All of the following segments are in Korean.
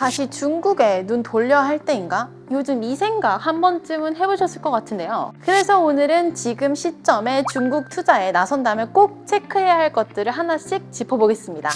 다시 중국에 눈 돌려 할 때인가? 요즘 이 생각 한 번쯤은 해보셨을 것 같은데요. 그래서 오늘은 지금 시점에 중국 투자에 나선다면 꼭 체크해야 할 것들을 하나씩 짚어보겠습니다.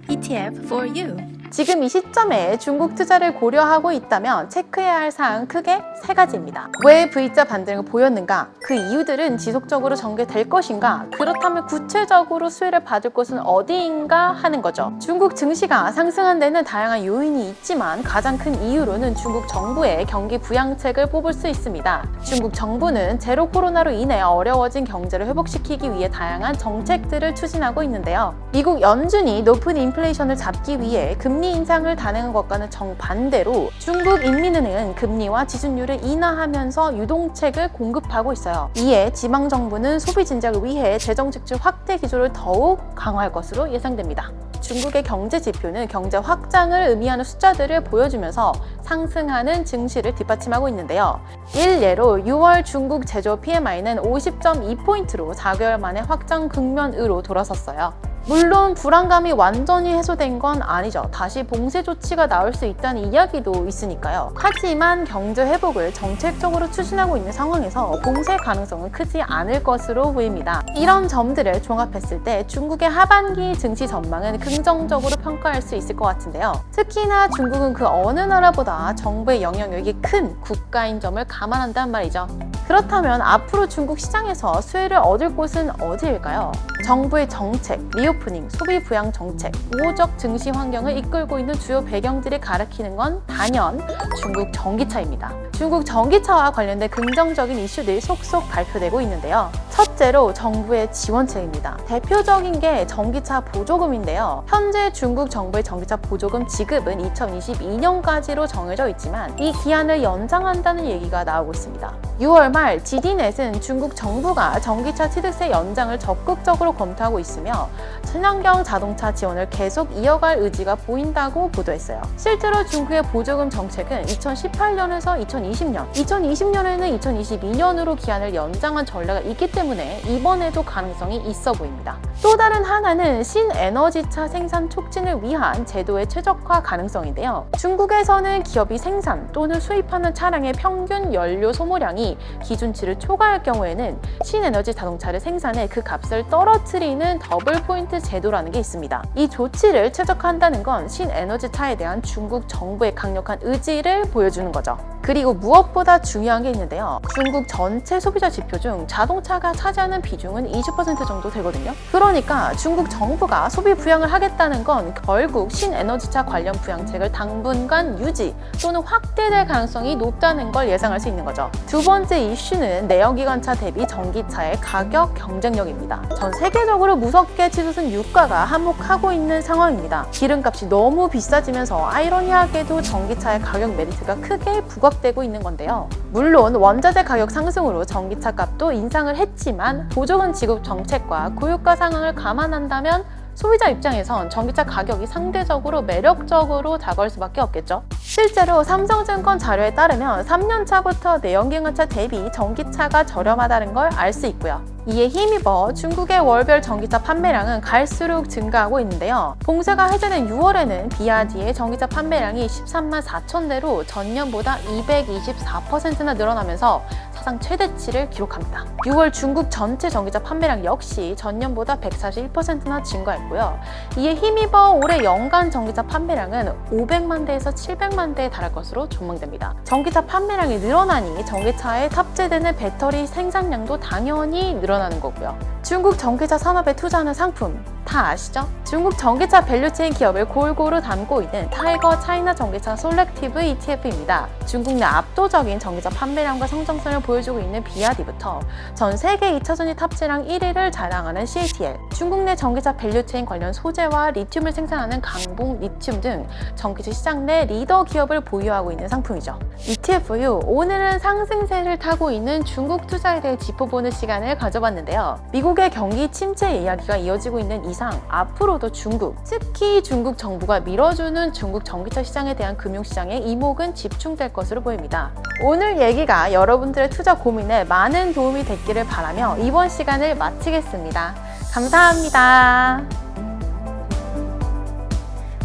ETF for you. 지금 이 시점에 중국 투자를 고려하고 있다면 체크해야 할 사항 크게 세 가지입니다. 왜 V자 반등을 보였는가? 그 이유들은 지속적으로 전개될 것인가? 그렇다면 구체적으로 수혜를 받을 곳은 어디인가 하는 거죠. 중국 증시가 상승한 데는 다양한 요인이 있지만 가장 큰 이유로는 중국 정부의 경기 부양책을 뽑을 수 있습니다. 중국 정부는 제로 코로나로 인해 어려워진 경제를 회복시키기 위해 다양한 정책들을 추진하고 있는데요. 미국 연준이 높은 인플레이션을 잡기 위해 금리 인상을 단행한 것과는 정반대로 중국 인민은행은 금리와 지준율을 인하하면서 유동책을 공급하고 있어요. 이에 지방정부는 소비 진작을 위해 재정지출 확대 기조를 더욱 강화할 것으로 예상됩니다. 중국의 경제 지표는 경제 확장을 의미하는 숫자들을 보여주면서 상승하는 증시를 뒷받침하고 있는데요. 일례로 6월 중국 제조업 PMI는 50.2포인트로 4개월 만에 확장 국면으로 돌아섰어요. 물론 불안감이 완전히 해소된 건 아니죠. 다시 봉쇄 조치가 나올 수 있다는 이야기도 있으니까요. 하지만 경제 회복을 정책적으로 추진하고 있는 상황에서 봉쇄 가능성은 크지 않을 것으로 보입니다. 이런 점들을 종합했을 때 중국의 하반기 증시 전망은 긍정적으로 평가할 수 있을 것 같은데요. 특히나 중국은 그 어느 나라보다 정부의 영향력이 큰 국가인 점을 감안한단 말이죠. 그렇다면 앞으로 중국 시장에서 수혜를 얻을 곳은 어디일까요? 정부의 정책, 리오프닝, 소비 부양 정책, 우호적 증시 환경을 이끌고 있는 주요 배경들이 가리키는 건 단연 중국 전기차입니다. 중국 전기차와 관련된 긍정적인 이슈들이 속속 발표되고 있는데요. 첫째로 정부의 지원책입니다. 대표적인 게 전기차 보조금인데요. 현재 중국 정부의 전기차 보조금 지급은 2022년까지로 정해져 있지만 이 기한을 연장한다는 얘기가 나오고 있습니다. 6월 말 GD넷은 중국 정부가 전기차 취득세 연장을 적극적으로 검토하고 있으며 친환경 자동차 지원을 계속 이어갈 의지가 보인다고 보도했어요. 실제로 중국의 보조금 정책은 2018년에서 2020년, 2020년에는 2022년으로 기한을 연장한 전례가 있기 때문에 이번에도 가능성이 있어 보입니다. 또 다른 하나는 신에너지차 생산 촉진을 위한 제도의 최적화 가능성인데요. 중국에서는 기업이 생산 또는 수입하는 차량의 평균 연료 소모량이 기준치를 초과할 경우에는 신에너지 자동차를 생산해 그 값을 떨어뜨리는 더블 포인트 제도라는 게 있습니다. 이 조치를 최적화한다는 건 신에너지 차에 대한 중국 정부의 강력한 의지를 보여주는 거죠. 그리고 무엇보다 중요한 게 있는데요. 중국 전체 소비자 지표 중 자동차가 차지하는 비중은 20% 정도 되거든요. 그러니까 중국 정부가 소비 부양을 하겠다는 건 결국 신에너지차 관련 부양책을 당분간 유지 또는 확대될 가능성이 높다는 걸 예상할 수 있는 거죠. 두 번째 이슈는 내연기관차 대비 전기차의 가격 경쟁력입니다. 전 세계적으로 무섭게 치솟은 유가가 한몫하고 있는 상황입니다. 기름값이 너무 비싸지면서 아이러니하게도 전기차의 가격 메리트가 크게 부각되고 있는 건데요. 물론 원자재 가격 상승으로 전기차 값도 인상을 했지만 보조금 지급 정책과 고유가 상황을 감안한다면 소비자 입장에선 전기차 가격이 상대적으로 매력적으로 다가올 수밖에 없겠죠. 실제로 삼성증권 자료에 따르면 3년차부터 내연기관차 대비 전기차가 저렴하다는 걸 알 수 있고요. 이에 힘입어 중국의 월별 전기차 판매량은 갈수록 증가하고 있는데요. 봉쇄가 해제된 6월에는 비아디의 전기차 판매량이 13만 4천 대로 전년보다 224%나 늘어나면서 사상 최대치를 기록합니다. 6월 중국 전체 전기차 판매량 역시 전년보다 141%나 증가했고요. 이에 힘입어 올해 연간 전기차 판매량은 500만 대에서 700만 대에 달할 것으로 전망됩니다. 전기차 판매량이 늘어나니 전기차에 탑재되는 배터리 생산량도 당연히 늘어나는 거고요. 중국 전기차 산업에 투자하는 상품 다 아시죠? 중국 전기차 밸류체인 기업을 골고루 담고 있는 타이거 차이나 전기차 솔렉티브 ETF입니다. 중국 내 압도적인 전기차 판매량과 성장성을 보여주고 있는 비아디부터 전 세계 2차전지 탑재량 1위를 자랑하는 CATL, 중국 내 전기차 밸류체인 관련 소재와 리튬을 생산하는 강봉 리튬 등 전기차 시장 내 리더 기업을 보유하고 있는 상품이죠. ETF4U, 오늘은 상승세를 타고 있는 중국 투자에 대해 짚어보는 시간을 가져봤는데요. 미국의 경기 침체 이야기가 이어지고 있는 이상 앞으로도 중국, 특히 중국 정부가 밀어주는 중국 전기차 시장에 대한 금융시장의 이목은 집중될 것으로 보입니다. 오늘 얘기가 여러분들의 투자 고민에 많은 도움이 됐기를 바라며 이번 시간을 마치겠습니다. 감사합니다.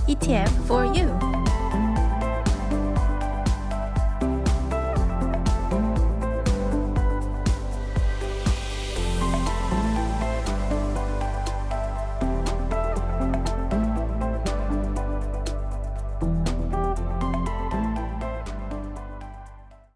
ETF for you.